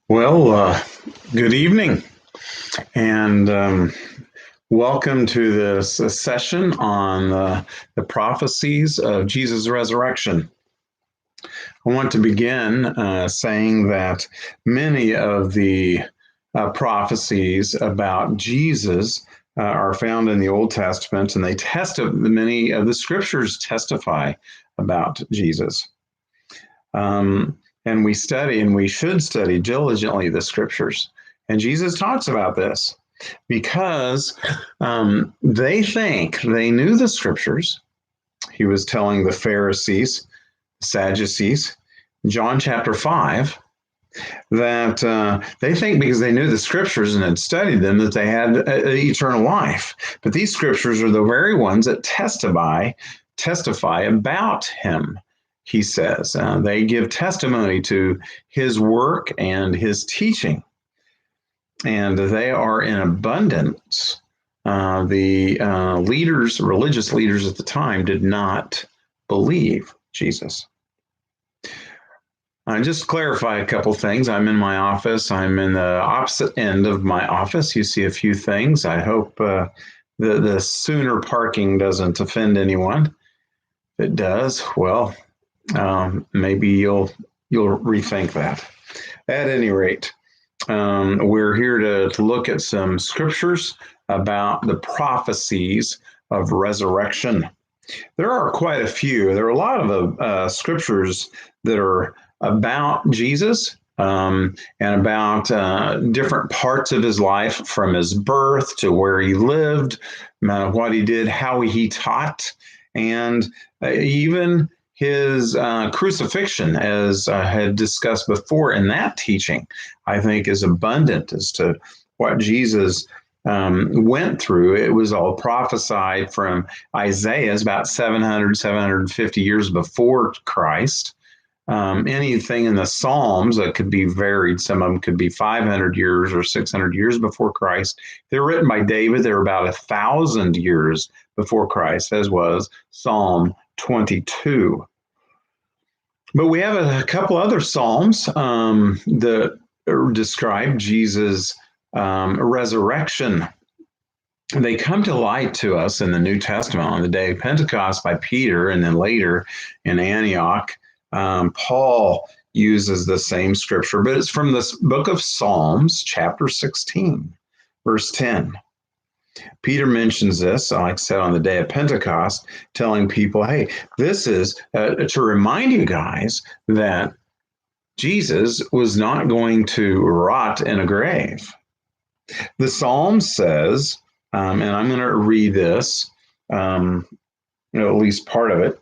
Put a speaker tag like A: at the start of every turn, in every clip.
A: Well, good evening, and welcome to this session on the prophecies of Jesus' resurrection. I want to begin saying that many of the prophecies about Jesus are found in the Old Testament, and many of the scriptures testify about Jesus. And we study, and we should study diligently the scriptures. And Jesus talks about this because they think they knew the scriptures. He was telling the Pharisees, Sadducees, John chapter 5, that they think because they knew the scriptures and had studied them that they had eternal life. But these scriptures are the very ones that testify about him. He says they give testimony to his work and his teaching, and they are in abundance. The religious leaders at the time, did not believe Jesus. Just to clarify a couple things. I'm in my office. I'm in the opposite end of my office. You see a few things. I hope the sooner parking doesn't offend anyone. If it does, well, maybe you'll rethink that. At any rate, we're here to look at some scriptures about the prophecies of resurrection. There are quite a few. There are a lot of scriptures that are about Jesus and about different parts of his life, from his birth to where he lived, what he did, how he taught, and even his crucifixion, as I had discussed before in that teaching, I think is abundant as to what Jesus went through. It was all prophesied from Isaiah, about 750 years before Christ. Anything in the Psalms that could be varied. Some of them could be 500 years or 600 years before Christ. They're written by David. They're about 1,000 years before Christ, as was Psalm 22. But we have a couple other Psalms that describe Jesus' resurrection. They come to light to us in the New Testament on the day of Pentecost by Peter, and then later in Antioch. Paul uses the same scripture, but it's from this book of Psalms, chapter 16, verse 10. Peter mentions this, like I said, on the day of Pentecost, telling people, hey, this is to remind you guys that Jesus was not going to rot in a grave. The Psalm says, and I'm going to read this, at least part of it.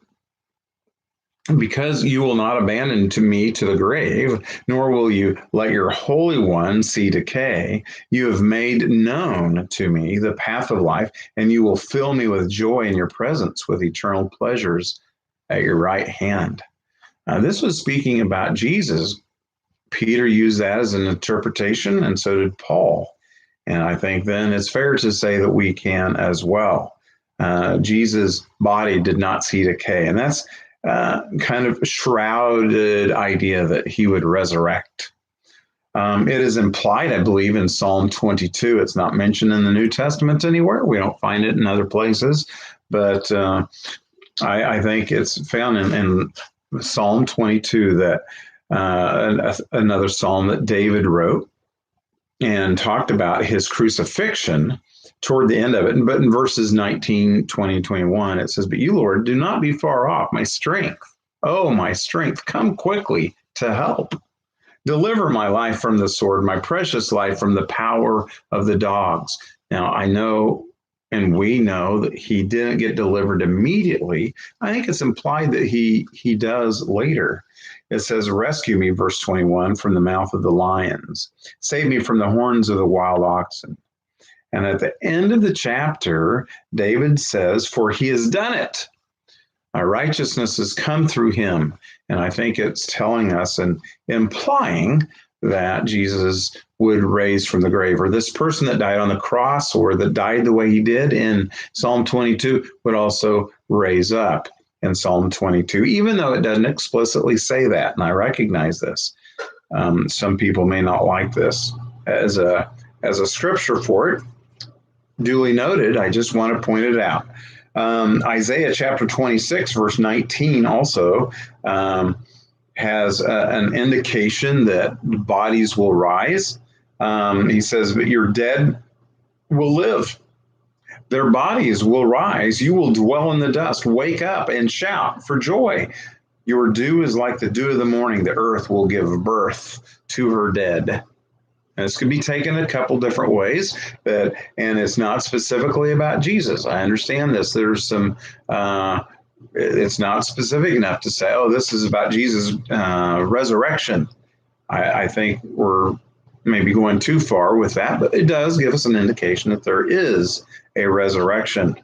A: Because you will not abandon to me to the grave, nor will you let your Holy One see decay. You have made known to me the path of life, and you will fill me with joy in your presence, with eternal pleasures at your right hand. This was speaking about Jesus. Peter used that as an interpretation, and so did Paul. And I think then it's fair to say that we can as well. Jesus' body did not see decay, and that's kind of shrouded idea that he would resurrect. It is implied, I believe, in Psalm 22. It's not mentioned in the New Testament anywhere. We don't find it in other places, but I think it's found in Psalm 22, that another psalm that David wrote and talked about his crucifixion toward the end of it. But in verses 19, 20, and 21, it says, but you, Lord, do not be far off, my strength. Oh, my strength, come quickly to help. Deliver my life from the sword, my precious life from the power of the dogs. Now, I know, and we know, that he didn't get delivered immediately. I think it's implied that he does later. It says, rescue me, verse 21, from the mouth of the lions. Save me from the horns of the wild oxen. And at the end of the chapter, David says, for he has done it. My righteousness has come through him. And I think it's telling us and implying that Jesus would raise from the grave, or this person that died on the cross or that died the way he did in Psalm 22 would also raise up in Psalm 22, even though it doesn't explicitly say that. And I recognize this. Some people may not like this as a scripture for it. Duly noted. I just want to point it out. Isaiah chapter 26, verse 19 also has an indication that bodies will rise. He says, but your dead will live. Their bodies will rise. You will dwell in the dust. Wake up and shout for joy. Your dew is like the dew of the morning. The earth will give birth to her dead. And this could be taken a couple different ways, and it's not specifically about Jesus. I understand this. There's some, it's not specific enough to say, oh, this is about Jesus' resurrection. I think we're maybe going too far with that, but it does give us an indication that there is a resurrection.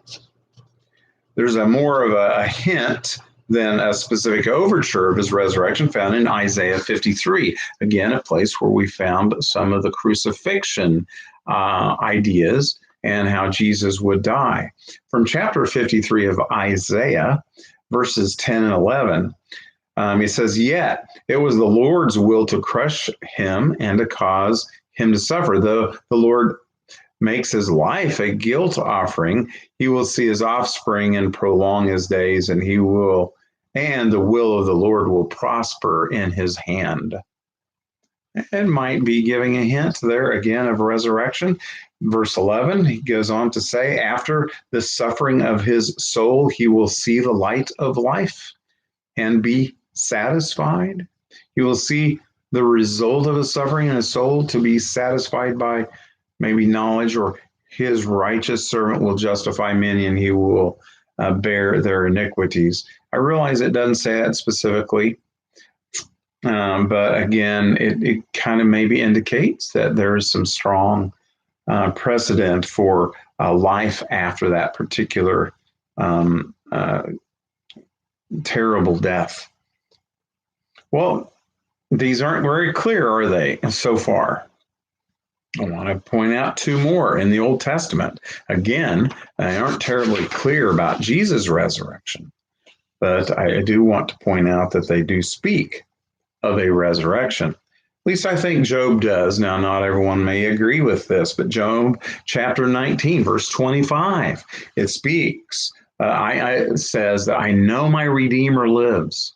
A: There's a more of a hint than a specific overture of his resurrection found in Isaiah 53. Again, a place where we found some of the crucifixion ideas and how Jesus would die. From chapter 53 of Isaiah, verses 10 and 11, he says, yet it was the Lord's will to crush him and to cause him to suffer. Though the Lord makes his life a guilt offering, he will see his offspring and prolong his days, and the will of the Lord will prosper in his hand. It might be giving a hint there again of resurrection. Verse 11, he goes on to say, after the suffering of his soul, he will see the light of life and be satisfied. He will see the result of his suffering in his soul to be satisfied by maybe knowledge, or his righteous servant will justify many and he will bear their iniquities. I realize it doesn't say that specifically, but again, it kind of maybe indicates that there is some strong precedent for life after that particular terrible death. Well, these aren't very clear, are they, so far? I want to point out two more in the Old Testament. Again, they aren't terribly clear about Jesus' resurrection, but I do want to point out that they do speak of a resurrection. At least I think Job does. Now, not everyone may agree with this, but Job chapter 19, verse 25, it speaks. It says that I know my Redeemer lives.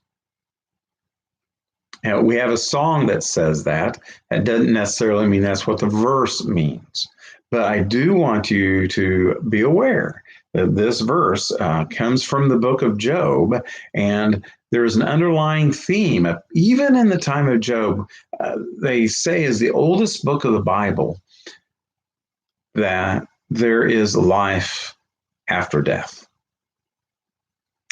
A: And we have a song that says that. That doesn't necessarily mean that's what the verse means. But I do want you to be aware that this verse comes from the book of Job, and there's an underlying theme. Even in the time of Job, they say is the oldest book of the Bible that there is life after death.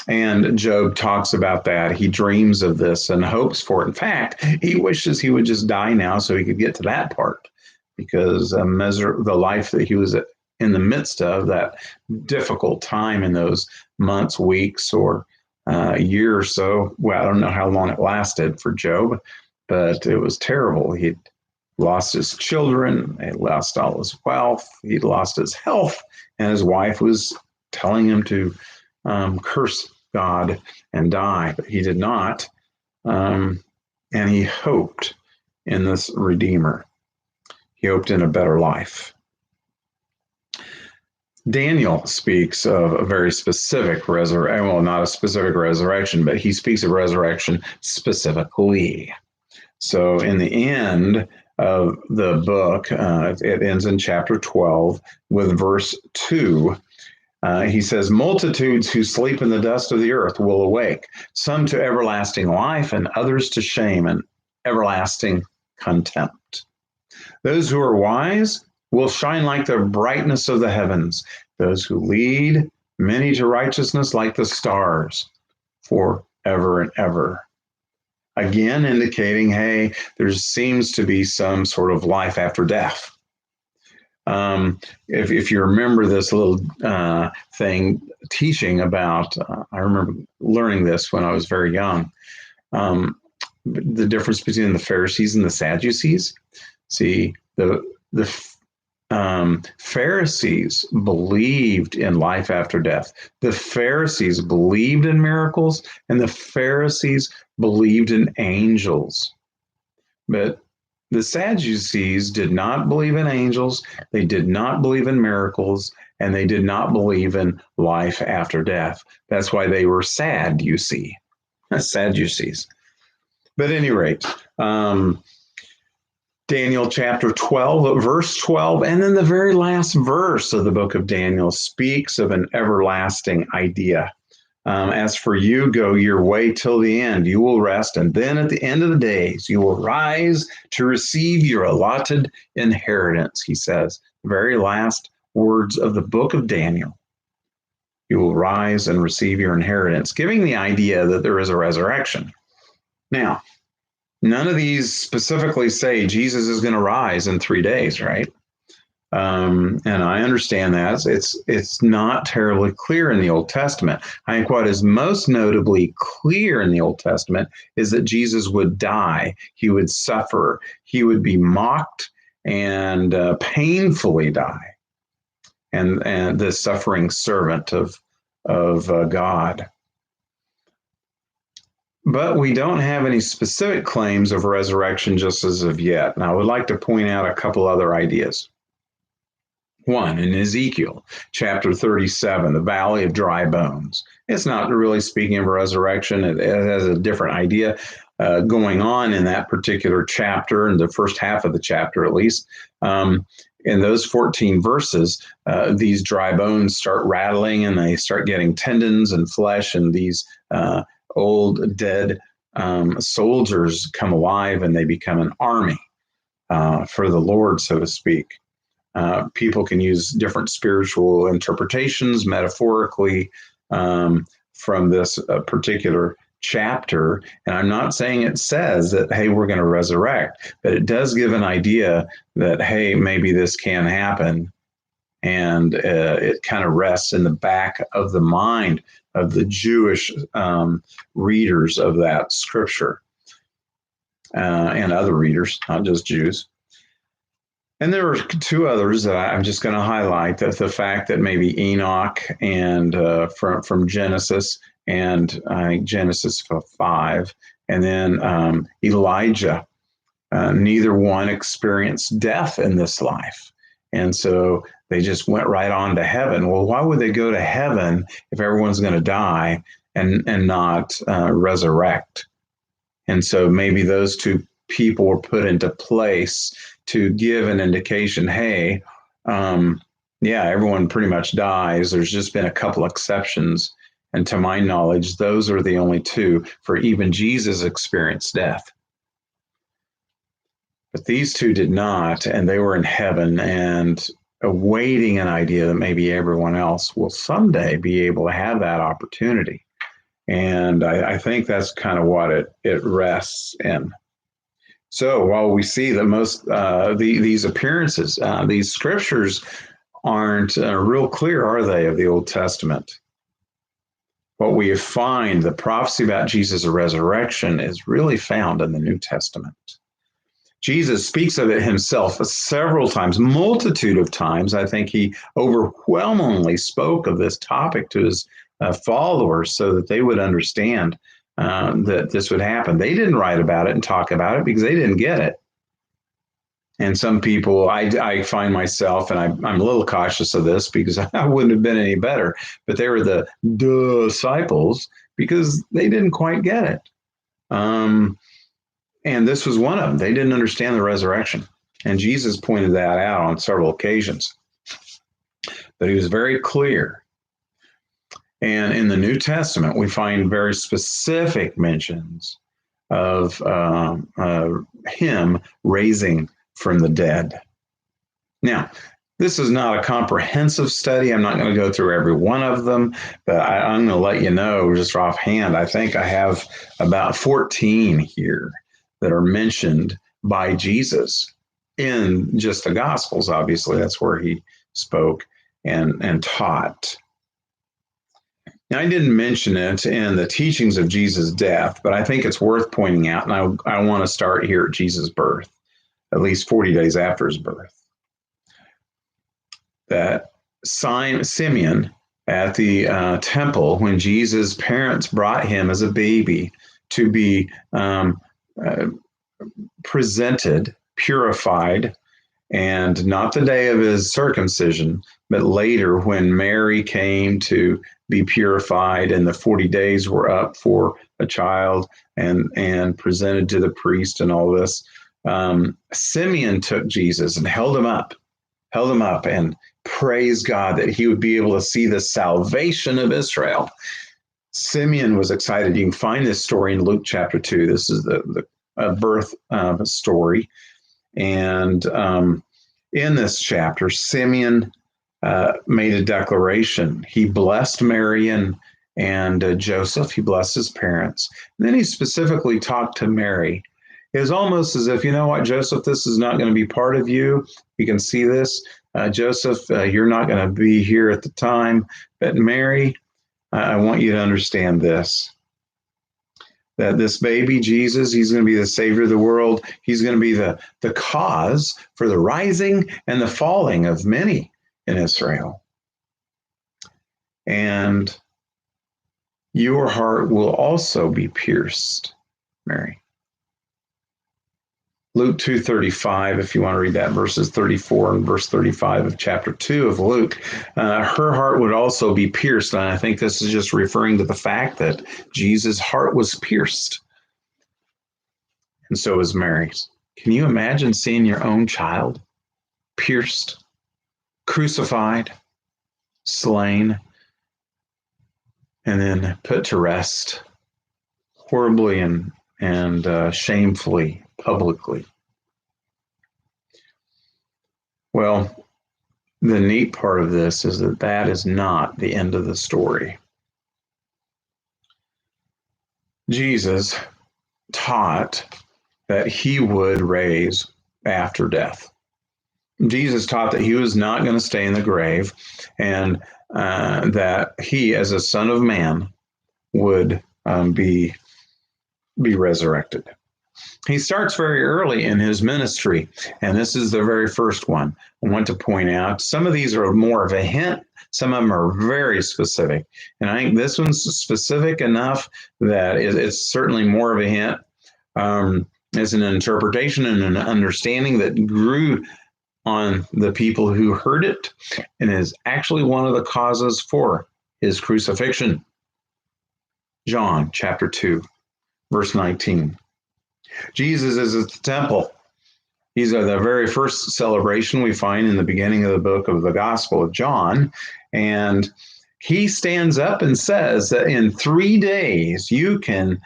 A: And Job talks about that. He dreams of this and hopes for it. In fact, he wishes he would just die now so he could get to that part, because the life that he was in the midst of, that difficult time in those months, weeks, or a year or so. Well, I don't know how long it lasted for Job, but it was terrible. He'd lost his children, he lost all his wealth, he'd lost his health, and his wife was telling him to curse God and die, but he did not. And he hoped in this Redeemer. He hoped in a better life. Daniel speaks of a very specific resurrection. Well, not a specific resurrection, but he speaks of resurrection specifically. So in the end of the book, it ends in chapter 12 with verse 2. He says, multitudes who sleep in the dust of the earth will awake, some to everlasting life and others to shame and everlasting contempt. Those who are wise will shine like the brightness of the heavens. Those who lead many to righteousness like the stars forever and ever. Again, indicating, hey, there seems to be some sort of life after death. If you remember this little thing teaching about, I remember learning this when I was very young, the difference between the Pharisees and the Sadducees. See, the Pharisees believed in life after death. The Pharisees believed in miracles, and the Pharisees believed in angels. But the Sadducees did not believe in angels, they did not believe in miracles, and they did not believe in life after death. That's why they were sad, you see. Sadducees. But at any rate, Daniel chapter 12, verse 12, and then the very last verse of the book of Daniel speaks of an everlasting idea. As for you, go your way till the end. You will rest, and then at the end of the days, you will rise to receive your allotted inheritance, he says. The very last words of the book of Daniel. You will rise and receive your inheritance, giving the idea that there is a resurrection. Now, none of these specifically say Jesus is going to rise in 3 days, right? And I understand that it's not terribly clear in the Old Testament. I think what is most notably clear in the Old Testament is that Jesus would die, he would suffer, he would be mocked and painfully die, and the suffering servant of God. But we don't have any specific claims of resurrection just as of yet. And I would like to point out a couple other ideas. One, in Ezekiel chapter 37, the valley of dry bones. It's not really speaking of resurrection. It has a different idea going on in that particular chapter, in the first half of the chapter at least. In those 14 verses, these dry bones start rattling and they start getting tendons and flesh, and these old dead soldiers come alive and they become an army for the Lord, so to speak. People can use different spiritual interpretations metaphorically from this particular chapter. And I'm not saying it says that, hey, we're going to resurrect, but it does give an idea that, hey, maybe this can happen. And it kind of rests in the back of the mind of the Jewish readers of that scripture and other readers, not just Jews. And there are two others that I'm just going to highlight. That the fact that maybe Enoch and from Genesis and Genesis 5, and then Elijah, neither one experienced death in this life. And so they just went right on to heaven. Well, why would they go to heaven if everyone's going to die and not resurrect? And so maybe those two people were put into place to give an indication, hey, yeah, everyone pretty much dies. There's just been a couple exceptions. And to my knowledge, those are the only two, for even Jesus experienced death. But these two did not, and they were in heaven and awaiting an idea that maybe everyone else will someday be able to have that opportunity. And I think that's kind of what it rests in. So while we see that most these appearances, these scriptures aren't real clear, are they, of the Old Testament? What we find, the prophecy about Jesus' resurrection, is really found in the New Testament. Jesus speaks of it himself several times, multitude of times. I think he overwhelmingly spoke of this topic to his followers so that they would understand that this would happen. They didn't write about it and talk about it because they didn't get it. And some people, I find myself, and I'm a little cautious of this because I wouldn't have been any better, but they were the disciples because they didn't quite get it. And this was one of them. They didn't understand the resurrection. And Jesus pointed that out on several occasions. But he was very clear. And in the New Testament, we find very specific mentions of him raising from the dead. Now, this is not a comprehensive study. I'm not going to go through every one of them, but I'm going to let you know just offhand. I think I have about 14 here that are mentioned by Jesus in just the Gospels. Obviously, that's where he spoke and taught. Now, I didn't mention it in the teachings of Jesus' death, but I think it's worth pointing out, and I want to start here at Jesus' birth, at least 40 days after his birth, that Simeon at the temple, when Jesus' parents brought him as a baby to be presented, purified, and not the day of his circumcision, but later when Mary came to be purified and the 40 days were up for a child and presented to the priest and all this. Simeon took Jesus and held him up and praised God that he would be able to see the salvation of Israel. Simeon was excited. You can find this story in Luke chapter 2. This is the birth story. And in this chapter, Simeon made a declaration. He blessed Mary and Joseph. He blessed his parents. And then he specifically talked to Mary. It was almost as if, you know what, Joseph, this is not going to be part of you. You can see this. Joseph, you're not going to be here at the time. But Mary, I want you to understand this. That this baby, Jesus, he's going to be the Savior of the world. He's going to be the cause for the rising and the falling of many in Israel. And your heart will also be pierced, Mary. Luke 2:35, if you want to read that, verses 34 and verse 35 of chapter 2 of Luke, her heart would also be pierced. And I think this is just referring to the fact that Jesus' heart was pierced. And so is Mary's. Can you imagine seeing your own child pierced, crucified, slain, and then put to rest horribly and shamefully, publicly? Well, the neat part of this is that is not the end of the story. Jesus taught that he would raise after death. Jesus taught that he was not going to stay in the grave, and that he, as a son of man, would be resurrected. He starts very early in his ministry, and this is the very first one I want to point out. Some of these are more of a hint. Some of them are very specific. And I think this one's specific enough that it's certainly more of a hint. It's an interpretation and an understanding that grew on the people who heard it, and is actually one of the causes for his crucifixion. John chapter 2, verse 19. Jesus is at the temple. These are the very first celebration we find in the beginning of the book of the Gospel of John. And he stands up and says that in 3 days you can,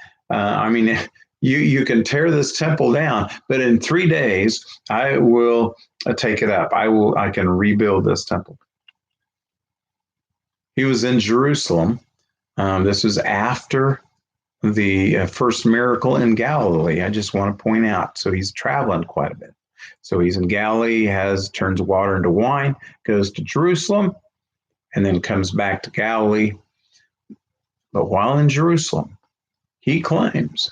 A: you can tear this temple down, but in 3 days I will take it up. I can rebuild this temple. He was in Jerusalem. This was after the first miracle in Galilee. I just want to point out. So he's traveling quite a bit. So he's in Galilee, turns water into wine, goes to Jerusalem, and then comes back to Galilee. But while in Jerusalem, he claims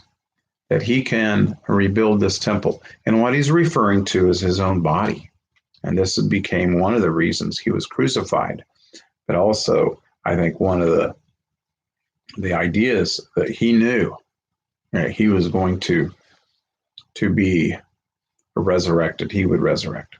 A: that he can rebuild this temple. And what he's referring to is his own body. And this became one of the reasons he was crucified. But also, I think one of the ideas that he knew that he was going to be resurrected. He would resurrect.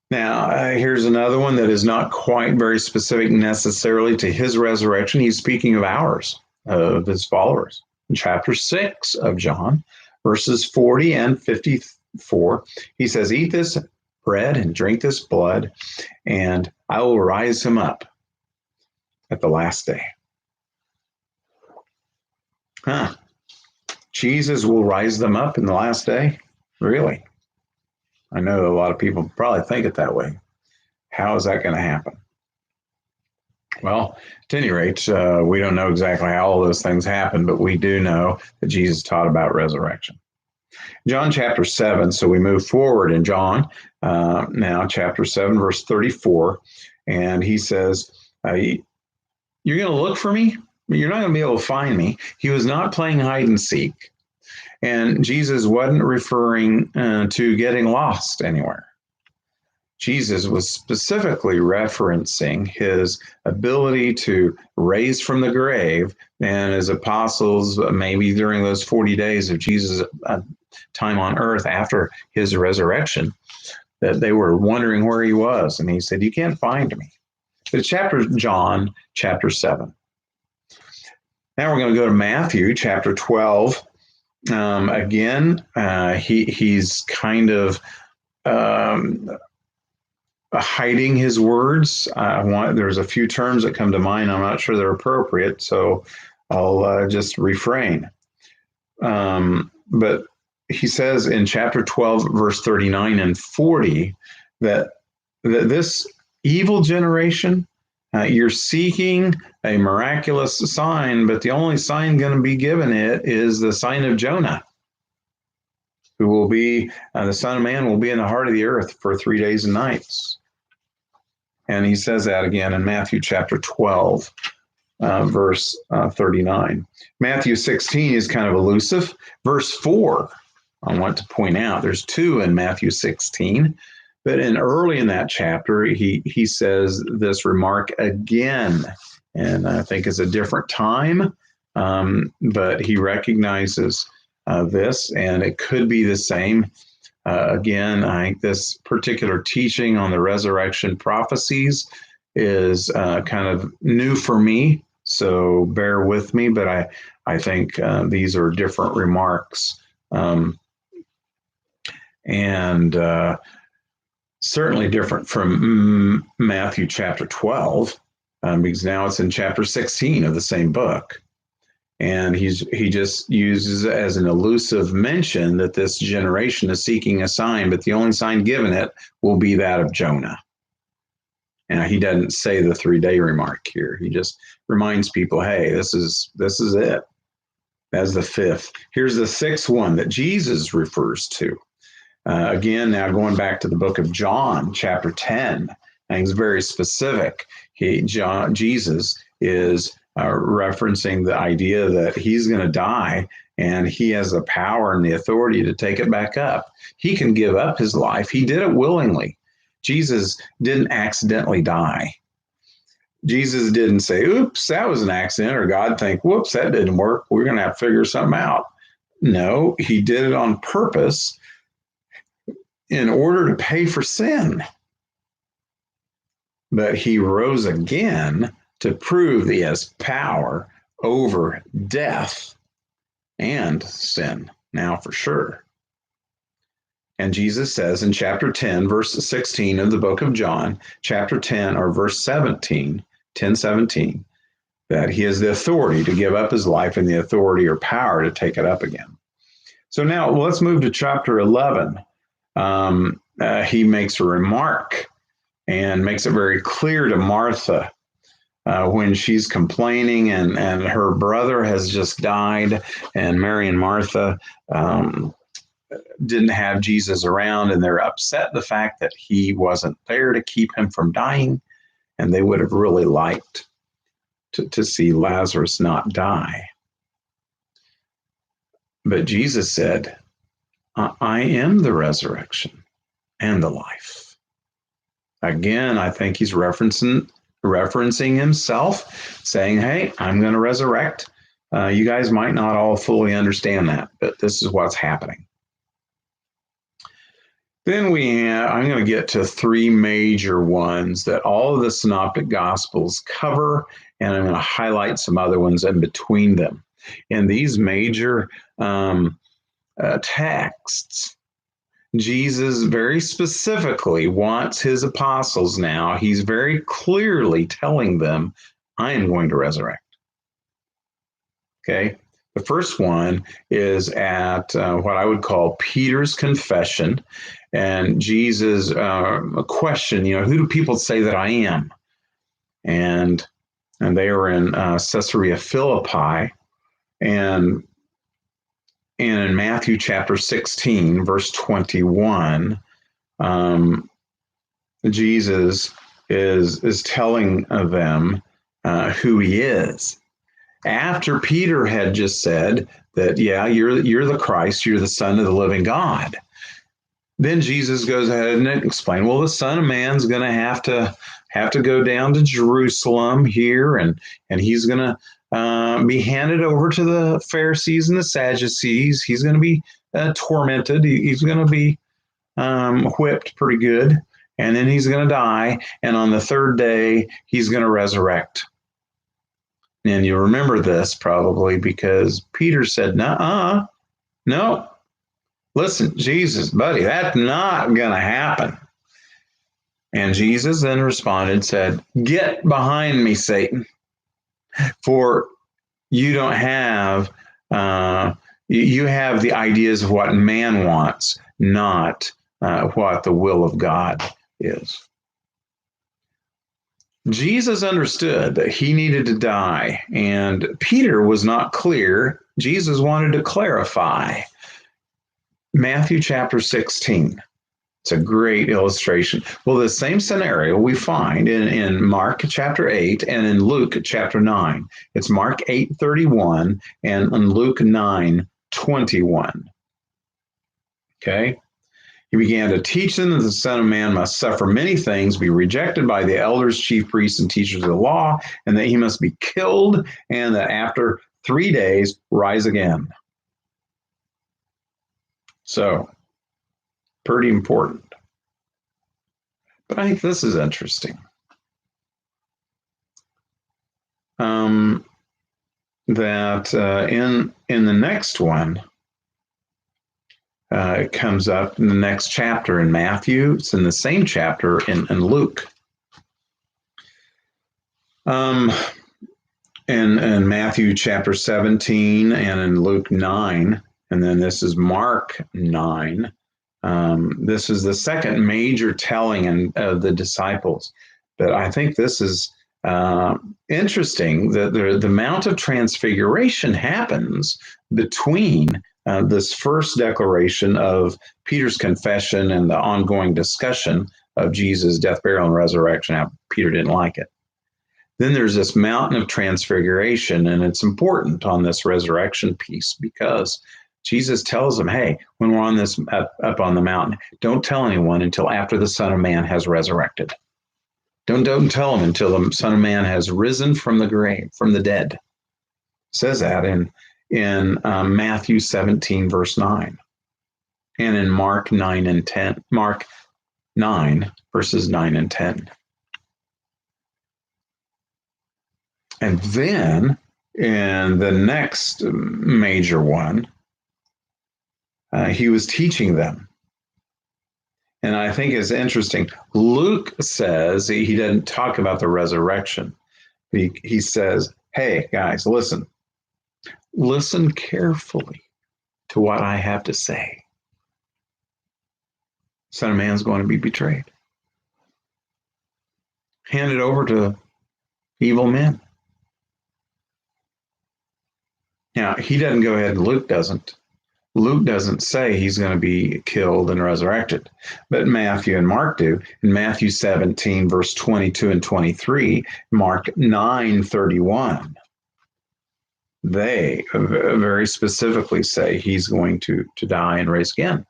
A: Now, here's another one that is not quite very specific necessarily to his resurrection. He's speaking of ours, of his followers. In chapter 6 of John, verses 40 and 54, he says, "Eat this bread and drink this blood, and I will rise him up at the last day." Jesus will rise them up in the last day? Really? I know a lot of people probably think it that way. How is that going to happen? Well, at any rate, we don't know exactly how all those things happen, but we do know that Jesus taught about resurrection. John chapter 7, so we move forward in John, now chapter 7, verse 34, and he says, "You're going to look for me, but you're not going to be able to find me." He was not playing hide and seek. And Jesus wasn't referring to getting lost anywhere. Jesus was specifically referencing his ability to raise from the grave, and his apostles, maybe during those 40 days of Jesus' time on earth after his resurrection, that they were wondering where he was. And he said, "You can't find me." But John chapter 7. Now we're going to go to Matthew chapter 12. Again, he's kind of hiding his words. There's a few terms that come to mind. I'm not sure they're appropriate, so I'll just refrain. But he says in chapter 12, verse 39 and 40, that this evil generation, you're seeking a miraculous sign, but the only sign going to be given it is the sign of Jonah, who will be, the Son of Man will be in the heart of the earth for 3 days and nights. And he says that again in Matthew chapter 12, verse 39. Matthew 16 is kind of elusive. Verse 4, I want to point out, there's 2 in Matthew 16, but early in that chapter, he says this remark again, and I think it's a different time, but he recognizes this, and it could be the same. Again, I think this particular teaching on the resurrection prophecies is kind of new for me, so bear with me, but I think these are different remarks. And certainly different from Matthew chapter 12, because now it's in chapter 16 of the same book. And he just uses as an elusive mention that this generation is seeking a sign, but the only sign given it will be that of Jonah. And he doesn't say the 3-day remark here. He just reminds people, hey, this is it. That's the 5th. Here's the 6th one that Jesus refers to. Again, now going back to the book of John, chapter 10, and it's very specific. Jesus is referencing the idea that he's going to die, and he has the power and the authority to take it back up. He can give up his life. He did it willingly. Jesus didn't accidentally die. Jesus didn't say, oops, that was an accident, or God think, whoops, that didn't work. We're going to have to figure something out. No, he did it on purpose in order to pay for sin. But he rose again to prove he has power over death and sin, now for sure. And Jesus says in chapter 10, verse 16 of the book of John, chapter 10, or verse 17, 10:17, that he has the authority to give up his life and the authority or power to take it up again. So now let's move to chapter 11. He makes a remark and makes it very clear to Martha when she's complaining and her brother has just died, and Mary and Martha didn't have Jesus around, and they're upset the fact that he wasn't there to keep him from dying, and they would have really liked to see Lazarus not die. But Jesus said, I am the resurrection and the life. Again, I think he's referencing himself, saying, hey, I'm going to resurrect. You guys might not all fully understand that, but this is what's happening. Then I'm going to get to 3 major ones that all of the Synoptic Gospels cover, and I'm going to highlight some other ones in between them. In these major texts, Jesus very specifically wants his apostles now, he's very clearly telling them, I am going to resurrect. Okay? The first one is at what I would call Peter's confession. And Jesus' question, who do people say that I am? And they were in Caesarea Philippi. And in Matthew chapter 16, verse 21, Jesus is telling them who he is. After Peter had just said that, yeah, you're the Christ, you're the Son of the living God. then Jesus goes ahead and explains, well, the Son of Man's going to have to go down to Jerusalem here, and he's going to be handed over to the Pharisees and the Sadducees. He's going to be tormented. He's going to be whipped pretty good, and then he's going to die. And on the third day, he's going to resurrect. And you remember this probably because Peter said, no, listen, Jesus, buddy, that's not going to happen. And Jesus then responded, said, get behind me, Satan, for you don't have, you have the ideas of what man wants, not what the will of God is. Jesus understood that he needed to die, and Peter was not clear. Jesus wanted to clarify. Matthew chapter 16. It's a great illustration. Well, the same scenario we find in Mark chapter 8 and in Luke chapter 9. It's Mark 8:31 and in Luke 9:21. Okay? He began to teach them that the Son of Man must suffer many things, be rejected by the elders, chief priests, and teachers of the law, and that he must be killed, and that after 3 days rise again. So, pretty important. But I think this is interesting. That in the next one, it comes up in the next chapter in Matthew. It's in the same chapter in Luke. In Matthew chapter 17 and in Luke 9, and then this is Mark 9. This is the second major telling of the disciples. But I think this is interesting that the Mount of Transfiguration happens between this first declaration of Peter's confession and the ongoing discussion of Jesus' death, burial, and resurrection. Now, Peter didn't like it. Then there's this mountain of transfiguration, and it's important on this resurrection piece because Jesus tells them, hey, when we're on this up on the mountain, don't tell anyone until after the Son of Man has resurrected. Don't tell them until the Son of Man has risen from the grave, from the dead. It says that in Matthew 17, verse 9, and in Mark 9 and 10. Mark 9, verses 9 and 10. And then in the next major one, he was teaching them. And I think it's interesting. Luke says he doesn't talk about the resurrection. He says, hey, guys, listen carefully to what I have to say. Son of Man's going to be betrayed, handed over to evil men. Now, he doesn't go ahead, and Luke doesn't. Luke doesn't say he's going to be killed and resurrected, but Matthew and Mark do. In Matthew 17, verse 22 and 23, Mark 9:31, they very specifically say he's going to die and rise again.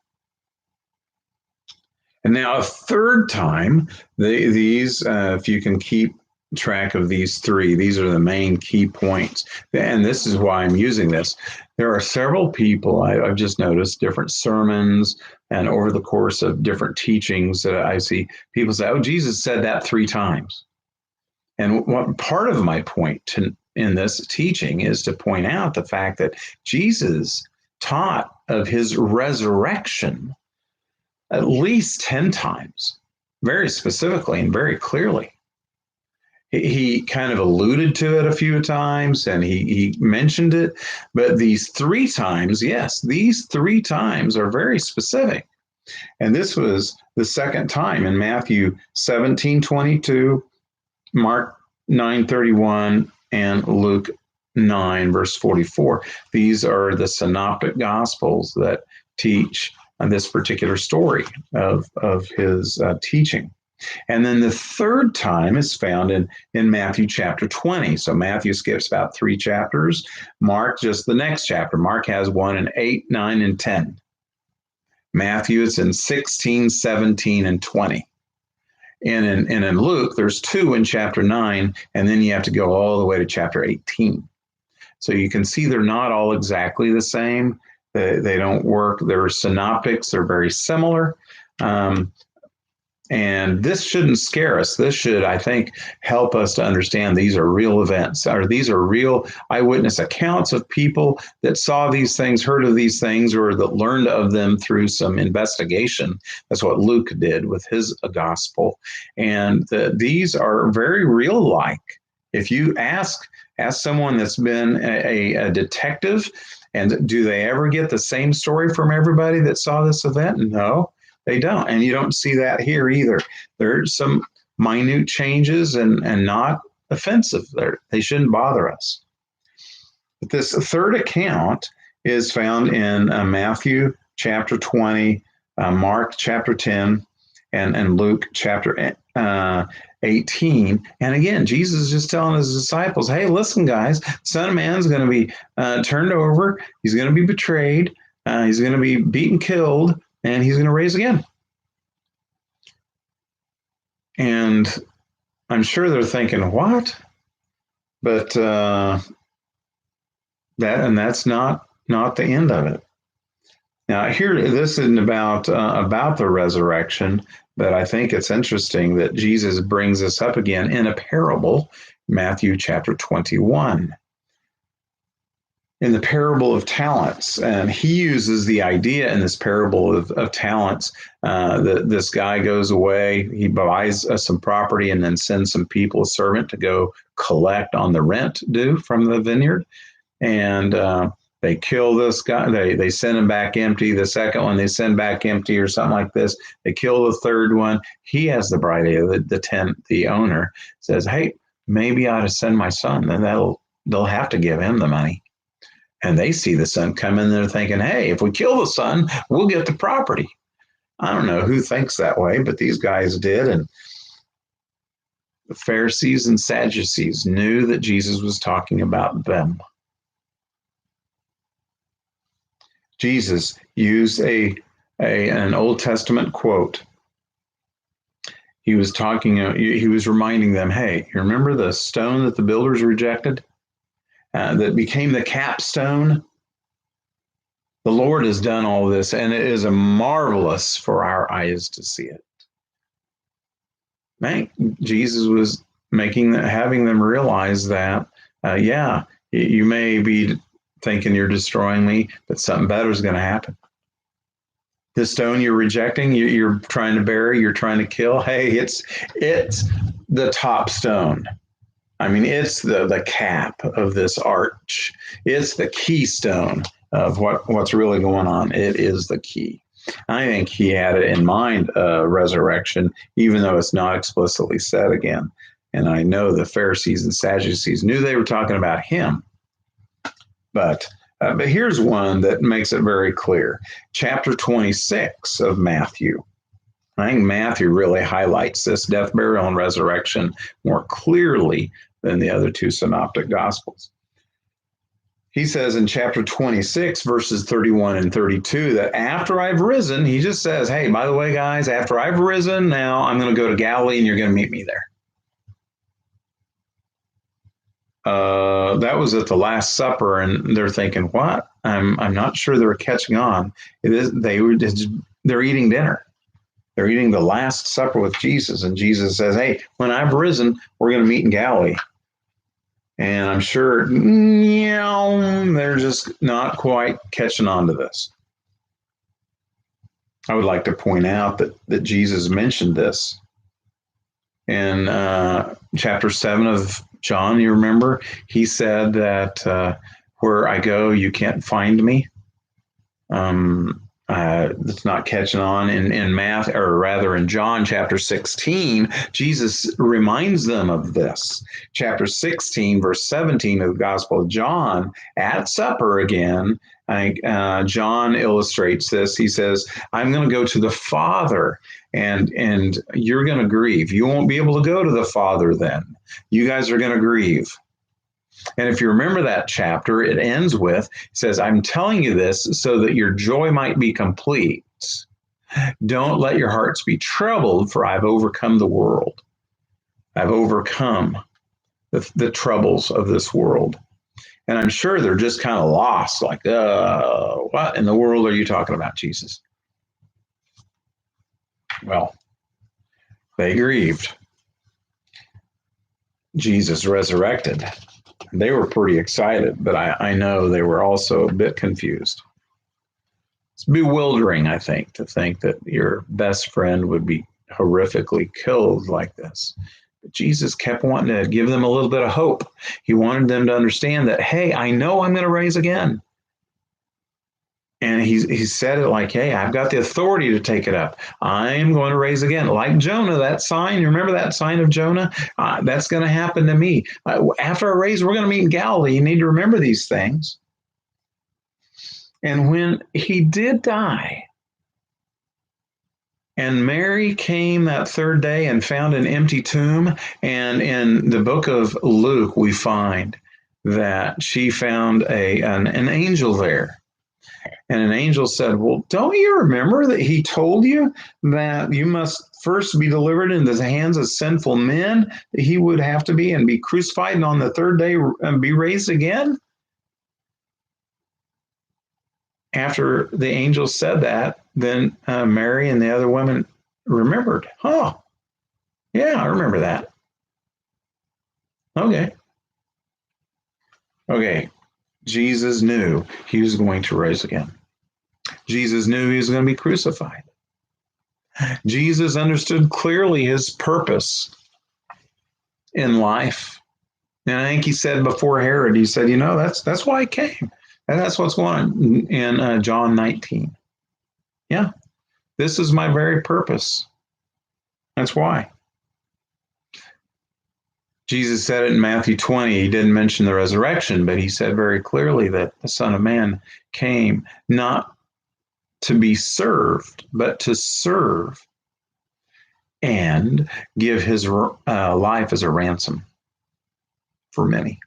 A: And now a third time, these, if you can keep track of these three, these are the main key points. And this is why I'm using this. There are several people, I've just noticed, different sermons, and over the course of different teachings that I see, people say, oh, Jesus said that 3 times. And what part of my point in this teaching is to point out the fact that Jesus taught of his resurrection at least 10 times, very specifically and very clearly. He kind of alluded to it a few times and he mentioned it, but these 3 times, yes, these 3 times are very specific. And this was the second time in Matthew 17:22, Mark 9:31, and Luke 9, verse 44. These are the synoptic gospels that teach this particular story of his teaching. And then the third time is found in Matthew chapter 20. So Matthew skips about 3 chapters. Mark just the next chapter. Mark has one in 8, 9, and 10. Matthew, it's in 16, 17, and 20. And in Luke, there's 2 in chapter 9, and then you have to go all the way to chapter 18. So you can see they're not all exactly the same. They don't work. They're synoptics. They're very similar. And this shouldn't scare us. This should, I think, help us to understand these are real events, or these are real eyewitness accounts of people that saw these things, heard of these things, or that learned of them through some investigation. That's what Luke did with his gospel. And these are very real-like. If you ask someone that's been a detective, and do they ever get the same story from everybody that saw this event? No. They don't. And you don't see that here either. There's some minute changes and not offensive. They shouldn't bother us. But this third account is found in Matthew chapter 20, Mark chapter 10, and Luke chapter 18. And again, Jesus is just telling his disciples, hey, listen, guys, Son of Man is going to be turned over. He's going to be betrayed. He's going to be beaten, killed, and he's going to raise again. And I'm sure they're thinking, what? But that's not the end of it. Now, here, this isn't about the resurrection, but I think it's interesting that Jesus brings us up again in a parable, Matthew chapter 21. In the parable of talents, and he uses the idea in this parable of talents that this guy goes away, he buys some property and then sends some people, a servant, to go collect on the rent due from the vineyard. And they kill this guy. They send him back empty. The second one they send back empty or something like this. They kill the third one. He has the bright idea. The owner says, hey, maybe I ought to send my son, and they'll have to give him the money. And they see the son come in, they're thinking, hey, if we kill the son, we'll get the property. I don't know who thinks that way, but these guys did. And the Pharisees and Sadducees knew that Jesus was talking about them. Jesus used an Old Testament quote. He was reminding them, hey, you remember the stone that the builders rejected? That became the capstone. The Lord has done all this, and it is marvelous for our eyes to see it. Jesus was having them realize that, you may be thinking you're destroying me, but something better is going to happen. The stone you're rejecting, you're trying to bury, you're trying to kill. Hey, it's the top stone. I mean, it's the cap of this arch. It's the keystone of what's really going on. It is the key. I think he had it in mind, resurrection, even though it's not explicitly said again. And I know the Pharisees and Sadducees knew they were talking about him. But here's one that makes it very clear. Chapter 26 of Matthew. I think Matthew really highlights this death, burial, and resurrection more clearly than the other two synoptic gospels. He says in chapter 26, verses 31 and 32, that after I've risen, he just says, hey, by the way, guys, after I've risen, now I'm going to go to Galilee and you're going to meet me there. That was at the Last Supper, and they're thinking, what? I'm not sure they're catching on. They're eating dinner. They're eating the Last Supper with Jesus, and Jesus says, hey, when I've risen, we're going to meet in Galilee. And I'm sure they're just not quite catching on to this. I would like to point out that Jesus mentioned this in chapter 7 of John. You remember? He said that where I go, you can't find me. It's not catching on in John chapter 16, Jesus reminds them of this. Chapter 16, verse 17 of the Gospel of John, at supper again, John illustrates this. He says, I'm going to go to the Father, and you're going to grieve. You won't be able to go to the Father then. You guys are going to grieve. And if you remember that chapter, it ends with, it says, I'm telling you this so that your joy might be complete. hearts. Don't let your hearts be troubled, for I've overcome the world. I've overcome the troubles of this world. And I'm sure they're just kind of lost, like, what in the world are you talking about, Jesus? Well, they grieved. Jesus resurrected. They were pretty excited, but I know they were also a bit confused. It's bewildering, I think, to think that your best friend would be horrifically killed like this. But Jesus kept wanting to give them a little bit of hope. He wanted them to understand that, hey, I know I'm going to rise again. And he said it like, hey, I've got the authority to take it up. I'm going to raise again. Like Jonah, that sign, you remember that sign of Jonah? That's going to happen to me. After I raise, we're going to meet in Galilee. You need to remember these things. And when he did die, and Mary came that third day and found an empty tomb, and in the book of Luke, we find that she found an angel there. And an angel said, well, don't you remember that he told you that you must first be delivered into the hands of sinful men, that he would have to be and be crucified and on the third day be raised again? After the angel said that, then Mary and the other women remembered. Oh, yeah, I remember that. Okay. Jesus knew he was going to rise again. Jesus knew he was going to be crucified. Jesus understood clearly his purpose in life. And I think he said before Herod, he said, that's why I came. And that's what's going on in John 19. Yeah, this is my very purpose. That's why. Jesus said it in Matthew 20. He didn't mention the resurrection, but he said very clearly that the Son of Man came not to be served, but to serve and give his life as a ransom for many.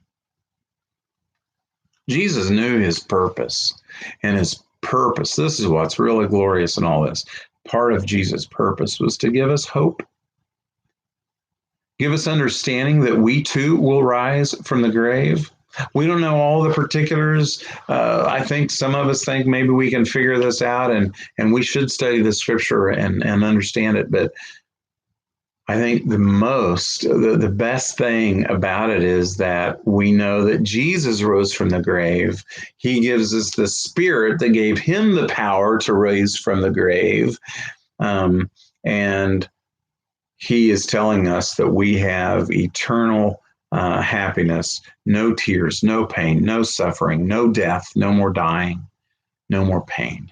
A: Jesus knew his purpose, and his purpose, this is what's really glorious in all this. Part of Jesus' purpose was to give us hope, give us understanding that we too will rise from the grave. We don't know all the particulars. I think some of us think maybe we can figure this out, and we should study the scripture and understand it. But I think the best thing about it is that we know that Jesus rose from the grave. He gives us the Spirit that gave him the power to rise from the grave. And he is telling us that we have eternal happiness, no tears, no pain, no suffering, no death, no more dying, no more pain.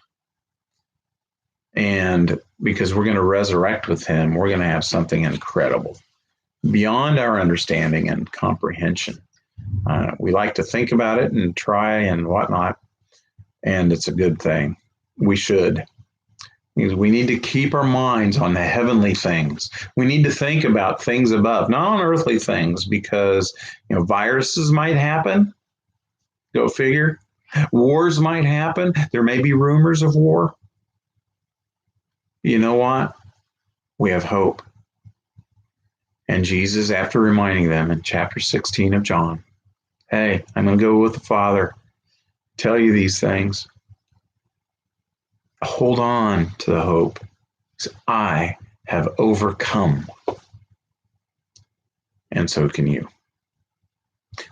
A: And because we're going to resurrect with him, we're going to have something incredible beyond our understanding and comprehension. We like to think about it and try and whatnot, and it's a good thing. We should. Because we need to keep our minds on the heavenly things. We need to think about things above, not on earthly things, because viruses might happen. Go figure. Wars might happen. There may be rumors of war. You know what? We have hope. And Jesus, after reminding them in chapter 16 of John, hey, I'm going to go with the Father, tell you these things. Hold on to the hope. I have overcome. And so can you.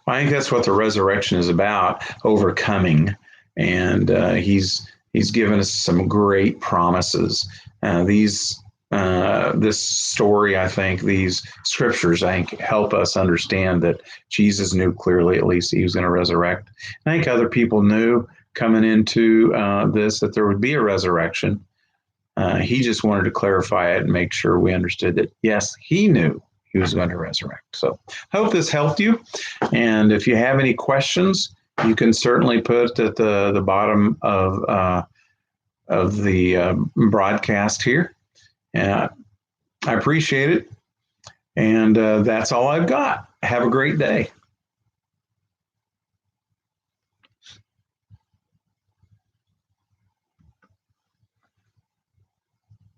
A: I think that's what the resurrection is about, overcoming. And he's given us some great promises. This story, I think, these scriptures, I think, help us understand that Jesus knew clearly, at least, he was going to resurrect. I think other people knew coming into this that there would be a resurrection. He just wanted to clarify it and make sure we understood that, yes, he knew he was going to resurrect. So I hope this helped you. And if you have any questions, you can certainly put at the bottom of the broadcast here. I appreciate it. And that's all I've got. Have a great day.